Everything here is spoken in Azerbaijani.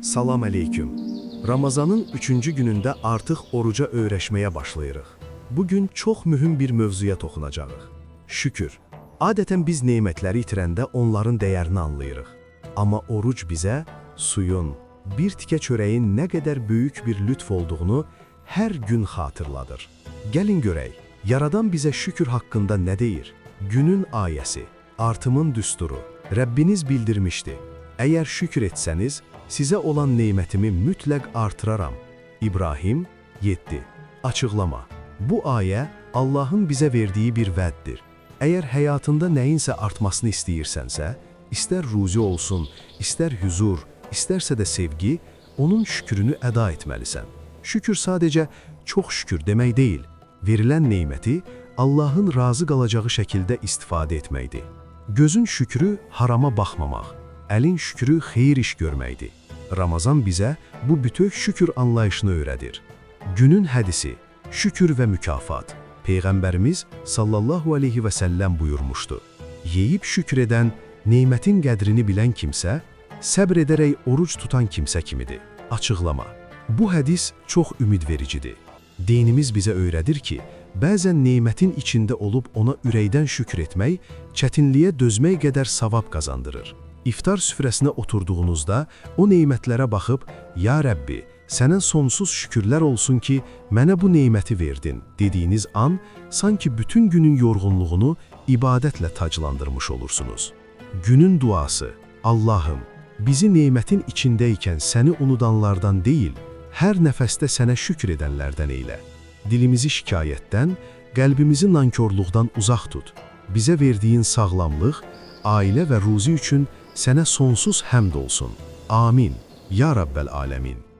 Salam əleyküm. Ramazanın 3-cü günündə artıq oruca öyrəşməyə başlayırıq. Bugün çox mühüm bir mövzuya toxunacağıq. Şükür. Adətən biz nemətləri itirəndə onların dəyərini anlayırıq. Amma oruc bizə suyun, bir tikə çörəyin nə qədər böyük bir lütf olduğunu hər gün xatırladır. Gəlin görək, Yaradan bizə şükür haqqında nə deyir? Günün ayəsi, artımın düsturu, Rəbbiniz bildirmişdi. Əgər şükür etsəniz, sizə olan neymətimi mütləq artıraram. İbrahim 7. Açıqlama. Bu ayə Allahın bizə verdiyi bir vəddir. Əgər həyatında nəyinsə artmasını istəyirsənsə, istər ruzi olsun, istər huzur, istərsə də sevgi, onun şükrünü əda etməlisən. Şükür sadəcə çox şükür demək deyil, verilən neyməti Allahın razı qalacağı şəkildə istifadə etməkdir. Gözün şükrü harama baxmamaq, əlin şükrü xeyir iş görməkdir. Ramazan bizə bu bütök şükür anlayışını öyrədir. Günün hədisi, şükür və mükafat. Peyğəmbərimiz sallallahu aleyhi və səlləm buyurmuşdu. Yeyib şükür edən, neymətin qədrini bilən kimsə, səbr edərək oruc tutan kimsə kimidir. Açıqlama. Bu hədis çox ümidvericidir. Dinimiz bizə öyrədir ki, bəzən neymətin içində olub ona ürəkdən şükür etmək, çətinliyə dözmək qədər savab qazandırır. İftar süfrəsinə oturduğunuzda o neymətlərə baxıb, "Ya Rəbbi, sənə sonsuz şükürlər olsun ki, mənə bu neyməti verdin" dediyiniz an, sanki bütün günün yorğunluğunu ibadətlə taclandırmış olursunuz. Günün duası, Allahım, bizi neymətin içindəykən səni unudanlardan deyil, hər nəfəsdə sənə şükür edənlərdən eylə. Dilimizi şikayətdən, qəlbimizi nankorluqdan uzaq tut. Bizə verdiyin sağlamlıq, ailə və ruzi üçün sənə sonsuz həmd olsun. Amin. Ya Rəbbəl aləmin.